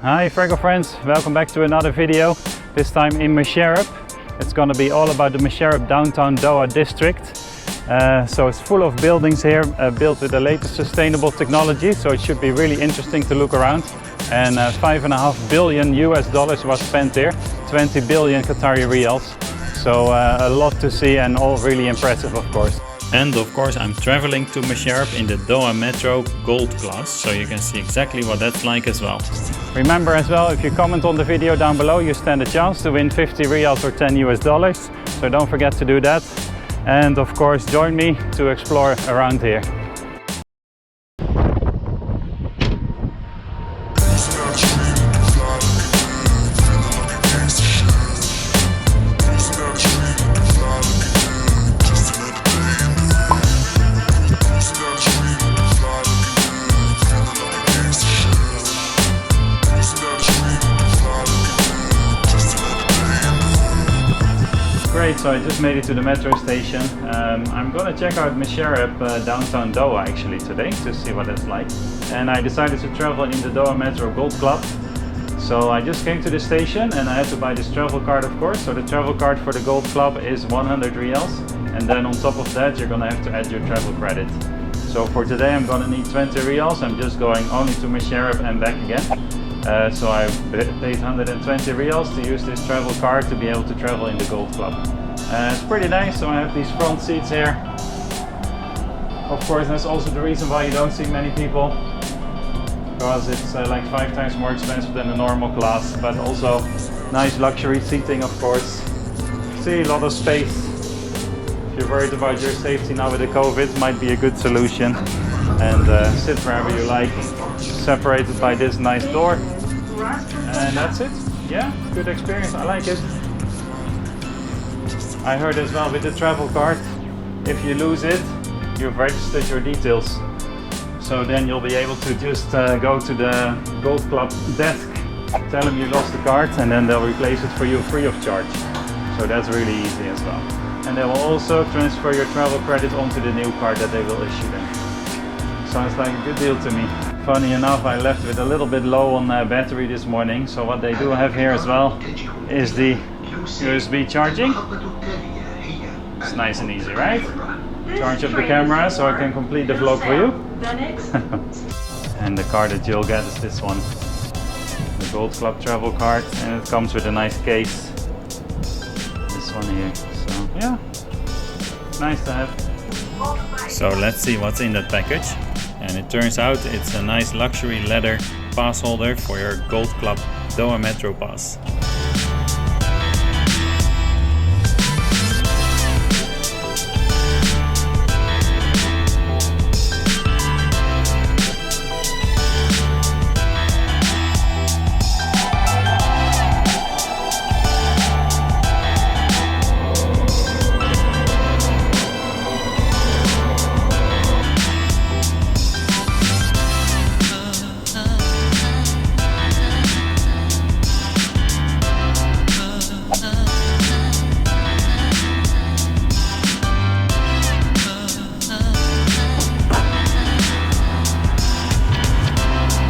Hi Fraggle friends, welcome back to another video, this time in Msheireb. It's going to be all about the Msheireb Downtown Doha district. So it's full of buildings here, built with the latest sustainable technology, so it should be really interesting to look around. And $5.5 billion US was spent here, 20 billion Qatari riyals. So a lot to see and all really impressive, of course. And of course I'm traveling to Msheireb in the Doha Metro Gold Class, so you can see exactly what that's like as well. Remember as well, if you comment on the video down below, you stand a chance to win 50 riyals or 10 US dollars. So don't forget to do that. And of course join me to explore around here. Great, so I just made it to the metro station. I'm gonna check out Msheireb Downtown Doha actually today to see what it's like. And I decided to travel in the Doha Metro Gold Club. So I just came to the station and I had to buy this travel card, of course. So the travel card for the Gold Club is 100 riyals. And then on top of that, you're gonna have to add your travel credit. So for today, I'm gonna need 20 riyals. I'm just going only to Msheireb and back again. So I paid 120 riyals to use this travel card to be able to travel in the Gold Club. It's pretty nice, so I have these front seats here. Of course, that's also the reason why you don't see many people, because it's like 5 times more expensive than a normal class, but also nice luxury seating, of course. See, a lot of space. If you're worried about your safety now with the COVID, might be a good solution. And sit wherever you like, separated by this nice door. And that's it. Yeah, good experience. I like it. I heard as well with the travel card, if you lose it, you've registered your details. So then you'll be able to just go to the Gold Club desk, tell them you lost the card, and then they'll replace it for you free of charge. So that's really easy as well. And they will also transfer your travel credit onto the new card that they will issue then. Sounds like a good deal to me. Funny enough, I left with a little bit low on battery this morning. So what they do have here as well is the USB charging. It's nice and easy, right? Charge up the camera so I can complete the vlog for you. And the card that you'll get is this one. The Gold Club travel card, and it comes with a nice case. This one here. So yeah, nice to have. So let's see what's in that package. And it turns out it's a nice luxury leather pass holder for your Gold Club Doha Metro pass.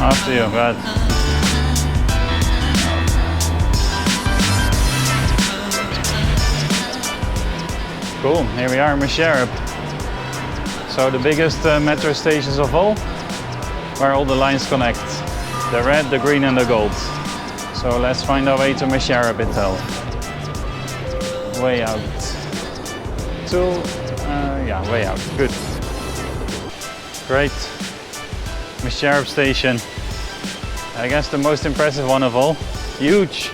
After you, God. Cool, here we are in Msheireb. So the biggest metro stations of all, where all the lines connect. The red, the green and the gold. So let's find our way to Msheireb itself. Way out. Yeah, way out, good. Great. Msheireb station. I guess the most impressive one of all. Huge.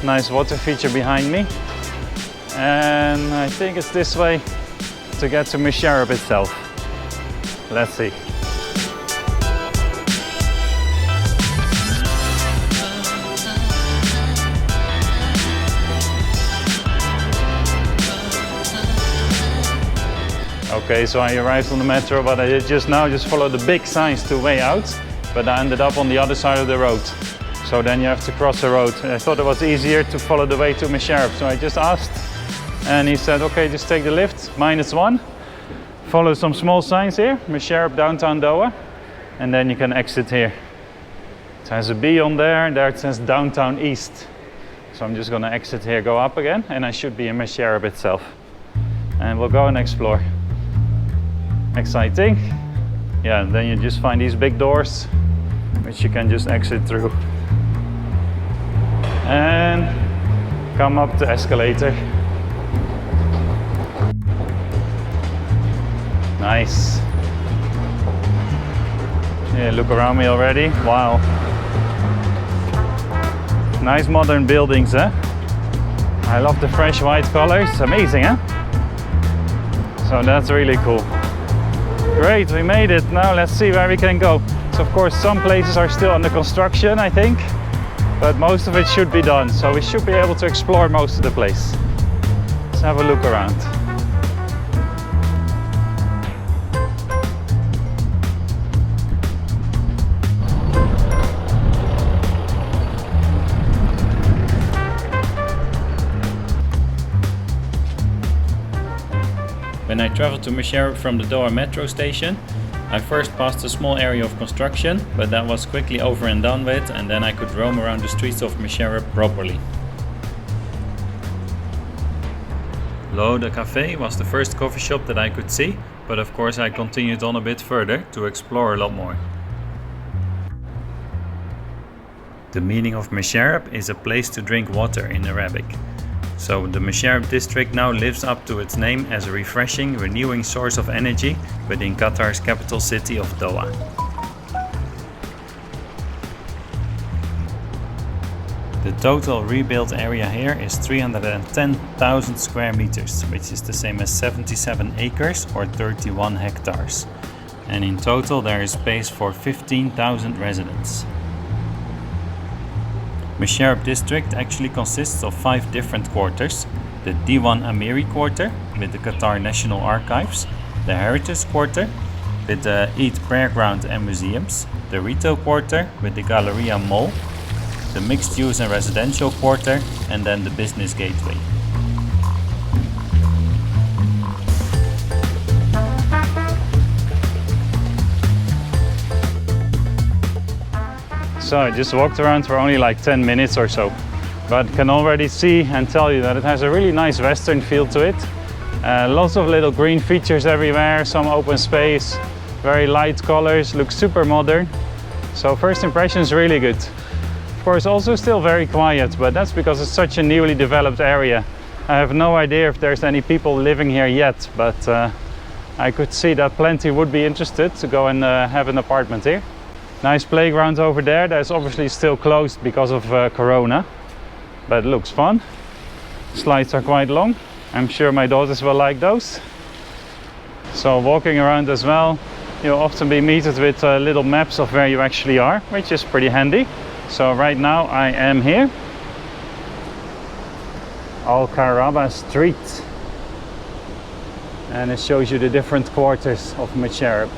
Nice water feature behind me. And I think it's this way to get to Msheireb itself. Let's see. Okay, so I arrived on the metro, but I did just follow the big signs to way out, but I ended up on the other side of the road. So then you have to cross the road. I thought it was easier to follow the way to Msheireb, so I just asked, and he said, okay, just take the lift, -1, follow some small signs here, Msheireb Downtown Doha, and then you can exit here. It has a B on there, and there it says Downtown East. So I'm just gonna exit here, go up again, and I should be in Msheireb itself. And we'll go and explore. Exciting. Yeah, and then you just find these big doors, which you can just exit through. And come up the escalator. Nice. Yeah, look around me already. Wow. Nice modern buildings, eh? I love the fresh white colors. Amazing, eh? So that's really cool. Great, we made it. Now let's see where we can go. So of course some places are still under construction, I think, but most of it should be done. So we should be able to explore most of the place. Let's have a look around. When I traveled to Msheireb from the Doha Metro station, I first passed a small area of construction, but that was quickly over and done with, and then I could roam around the streets of Msheireb properly. Lo, the cafe, was the first coffee shop that I could see, but of course I continued on a bit further to explore a lot more. The meaning of Msheireb is a place to drink water in Arabic. So the Msheireb district now lives up to its name as a refreshing, renewing source of energy within Qatar's capital city of Doha. The total rebuilt area here is 310,000 square meters, which is the same as 77 acres or 31 hectares. And in total there is space for 15,000 residents. Msheireb district actually consists of 5 different quarters: the Diwan Amiri quarter with the Qatar National Archives, the Heritage quarter with the Eid Prayer Ground and museums, the Retail quarter with the Galleria Mall, the Mixed Use and Residential quarter, and then the Business Gateway. So I just walked around for only like 10 minutes or so, but can already see and tell you that it has a really nice western feel to it. Lots of little green features everywhere, some open space, very light colors, looks super modern. So first impression is really good. Of course also still very quiet, but that's because it's such a newly developed area. I have no idea if there's any people living here yet, but I could see that plenty would be interested to go and have an apartment here. Nice playground over there. That's obviously still closed because of Corona, but it looks fun. Slides are quite long. I'm sure my daughters will like those. So walking around as well, you'll often be meted with little maps of where you actually are, which is pretty handy. So right now I am here, Al Karaba Street, and it shows you the different quarters of Msheireb.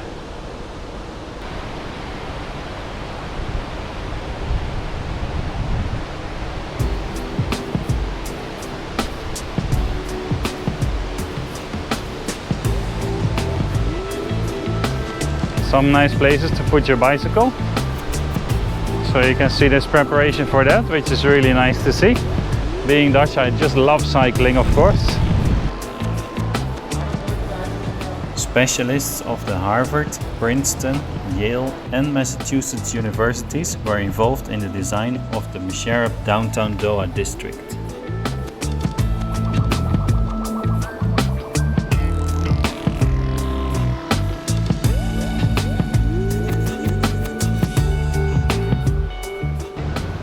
Some nice places to put your bicycle. So you can see this preparation for that, which is really nice to see. Being Dutch, I just love cycling, of course. Specialists of the Harvard, Princeton, Yale and Massachusetts universities were involved in the design of the Msheireb Downtown Doha district.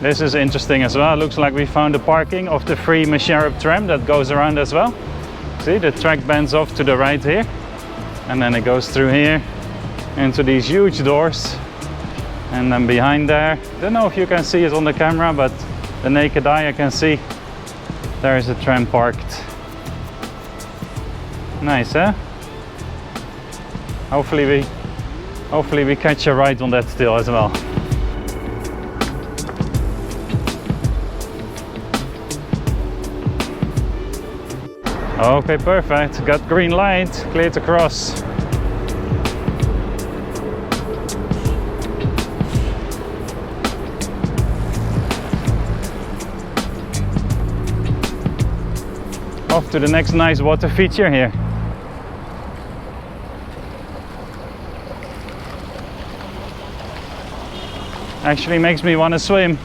This is interesting as well. Looks like we found the parking of the free Msheireb tram that goes around as well. See, the track bends off to the right here, and then it goes through here into these huge doors, and then behind there, don't know if you can see it on the camera, but the naked eye I can see there is a tram parked. Nice, eh? Hopefully we catch a ride on that still as well. Okay, perfect. Got green light, clear to cross. to the next nice water feature here. Actually makes me want to swim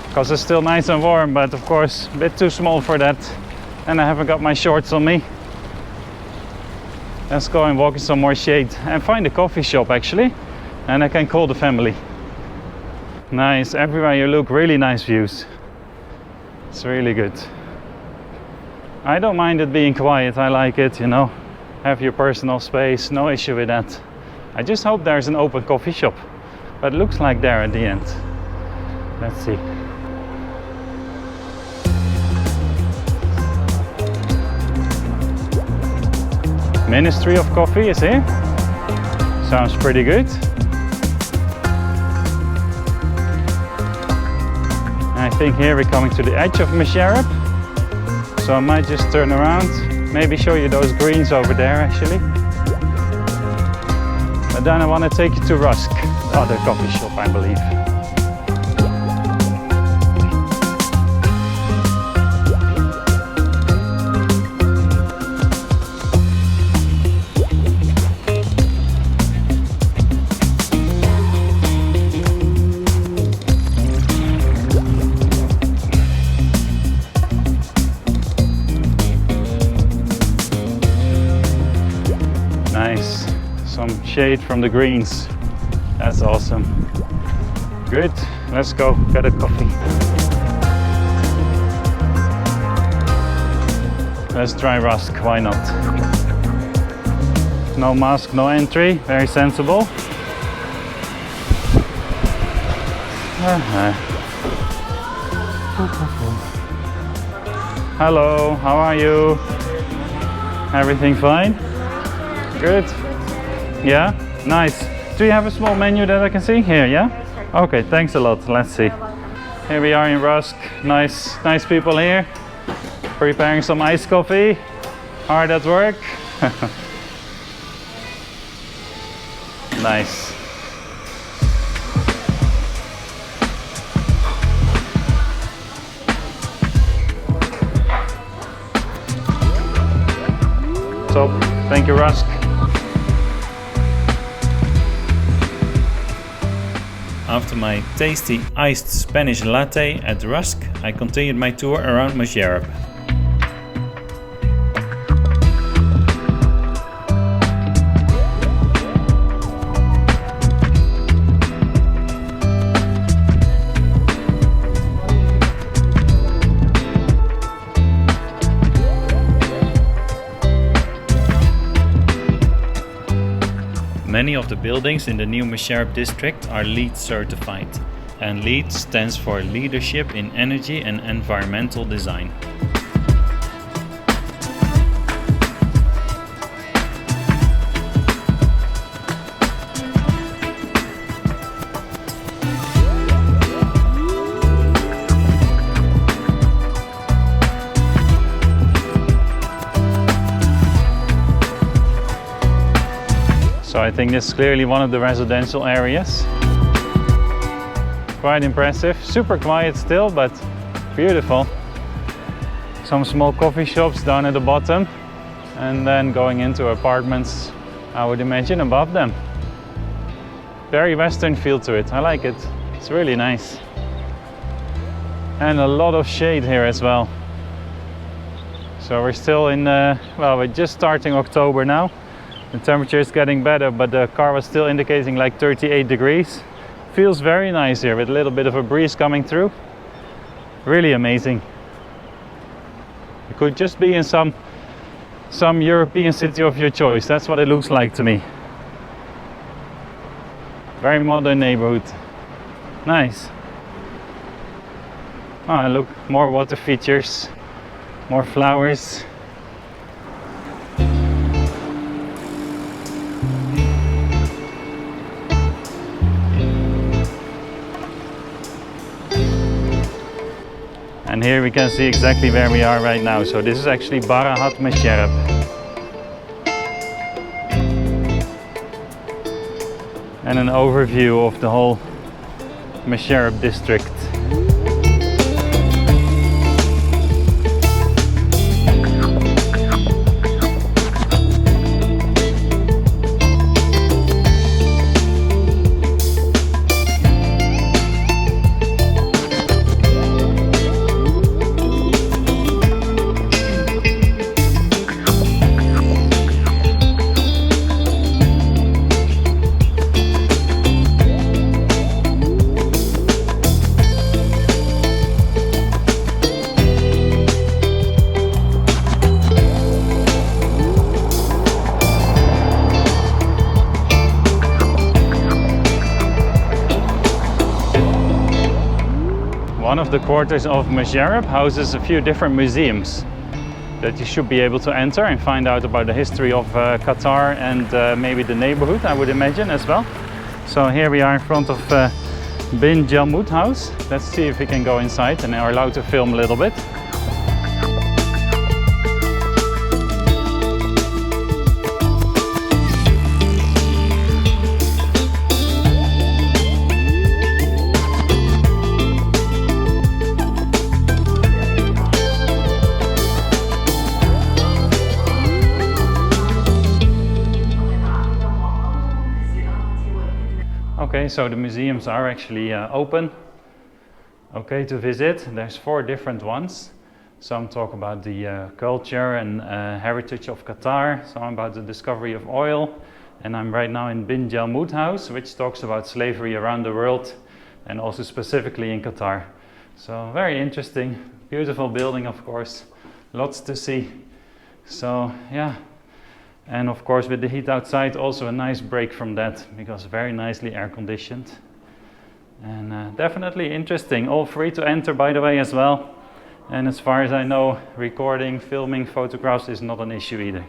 because it's still nice and warm, but of course a bit too small for that, and I haven't got my shorts on me. Let's go and walk in some more shade and find a coffee shop actually, and I can call the family. Nice, everywhere you look, really nice views. It's really good. I don't mind it being quiet, I like it, you know, have your personal space, no issue with that. I just hope there's an open coffee shop, but it looks like there at the end. Let's see. Ministry of Coffee is here. Sounds pretty good. I think here we're coming to the edge of Msheireb, so I might just turn around, maybe show you those greens over there actually. But then I want to take you to Rusk, the other coffee shop I believe. Nice, some shade from the greens. That's awesome. Good, let's go get a coffee. Let's try Rusk, why not? No mask, no entry, very sensible. Hello, how are you? Everything fine? Good. Yeah, nice. Do you have a small menu that I can see here? Yeah. Okay, thanks a lot. Let's see. Here we are in Rusk. Nice people here, preparing some iced coffee. Hard at work. Nice. So, thank you, Rusk. After my tasty iced Spanish latte at Rusk, I continued my tour around Msheireb. Many of the buildings in the new Msheireb district are LEED certified, and LEED stands for Leadership in Energy and Environmental Design. So I think this is clearly one of the residential areas. Quite impressive, super quiet still, but beautiful. Some small coffee shops down at the bottom, and then going into apartments, I would imagine, above them. Very Western feel to it, I like it. It's really nice. And a lot of shade here as well. So we're still in, well, we're just starting October now. The temperature is getting better, but the car was still indicating like 38 degrees. Feels very nice here with a little bit of a breeze coming through. Really amazing. You could just be in some European city of your choice. That's what it looks like to me. Very modern neighborhood. Nice. Oh, look, more water features, more flowers. And here we can see exactly where we are right now. So this is actually Barahat Msheireb. And an overview of the whole Msheireb district. One of the quarters of Msheireb houses a few different museums that you should be able to enter and find out about the history of Qatar and maybe the neighborhood, I would imagine, as well. So here we are in front of Bin Jalmoud house. Let's see if we can go inside and are allowed to film a little bit. Okay, so the museums are actually open, okay, to visit. There's 4 different ones. Some talk about the culture and heritage of Qatar, some about the discovery of oil. And I'm right now in Bin Jalmoud house, which talks about slavery around the world and also specifically in Qatar. So very interesting, beautiful building, of course, lots to see. So yeah. And of course, with the heat outside, also a nice break from that, because very nicely air conditioned. And definitely interesting. All free to enter, by the way, as well. And as far as I know, recording, filming, photographs is not an issue either.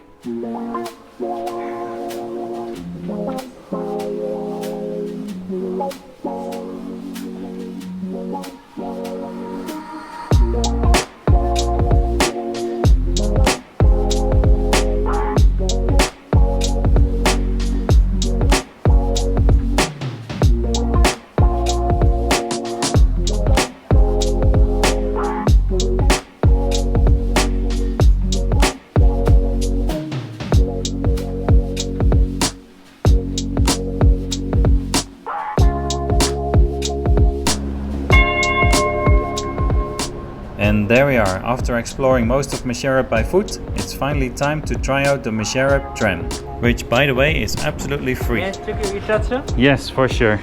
And there we are. After exploring most of Msheireb by foot, it's finally time to try out the Msheireb Tram, which, by the way, is absolutely free. May I check your e-shatra? Yes, for sure.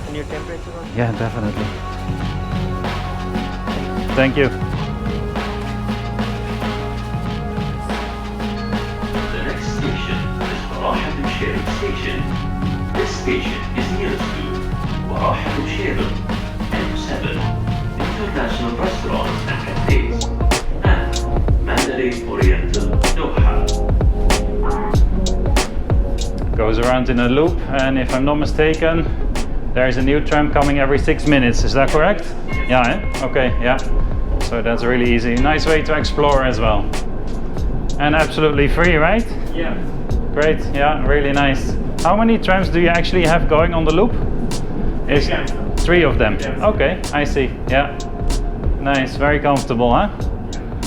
And your temperature? Yeah, definitely. Thank you. The next station is Msheireb Station. This station is nearest to Msheireb M7. International restaurants and cafes, and Mandarin Oriental Doha. Goes around in a loop, and if I'm not mistaken, there's a new tram coming every 6 minutes. Is that correct? Yeah, eh? Okay, yeah. So that's really easy. Nice way to explore as well. And absolutely free, right? Yeah. Great, yeah, really nice. How many trams do you actually have going on the loop? Is 3 of them? Yes. Okay, I see, yeah. Nice, very comfortable, huh?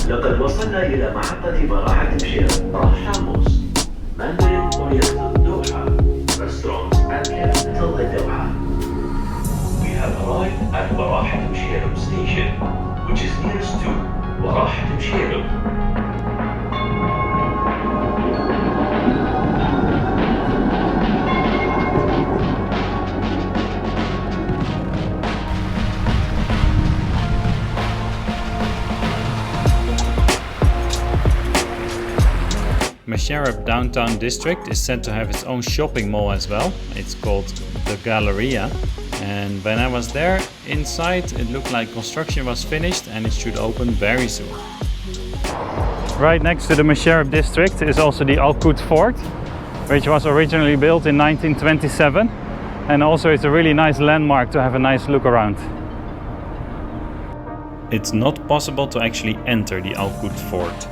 لقد وصلنا إلى محطة براحة مشيرب رحاموس Mandarin Oriental Doha Restaurants and Capital Doha. We have arrived at براحة مشيرب Station, which is nearest to براحة مشيرب. Msheireb Downtown District is said to have its own shopping mall as well. It's called the Galleria. And when I was there inside, it looked like construction was finished and it should open very soon. Right next to the Msheireb district is also the Al Quds Fort, which was originally built in 1927. And also it's a really nice landmark to have a nice look around. It's not possible to actually enter the Al Quds Fort.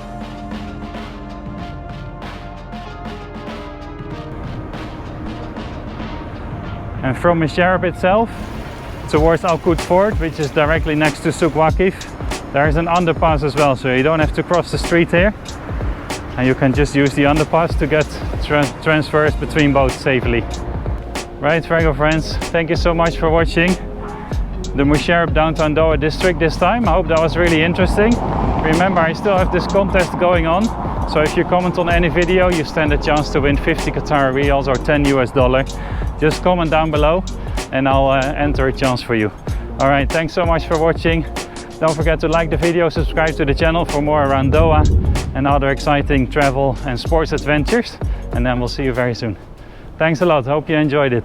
And from Msheireb itself towards Al Quds Fort, which is directly next to Souk Waqif, there is an underpass as well, so you don't have to cross the street here. And you can just use the underpass to get transfers between boats safely. Right, Frego friends, thank you so much for watching the Msheireb Downtown Doha district this time. I hope that was really interesting. Remember, I still have this contest going on. So if you comment on any video, you stand a chance to win 50 Qatar Riyals or $10 US. Just comment down below and I'll enter a chance for you. All right, thanks so much for watching. Don't forget to like the video, subscribe to the channel for more around Doha and other exciting travel and sports adventures. And then we'll see you very soon. Thanks a lot, hope you enjoyed it.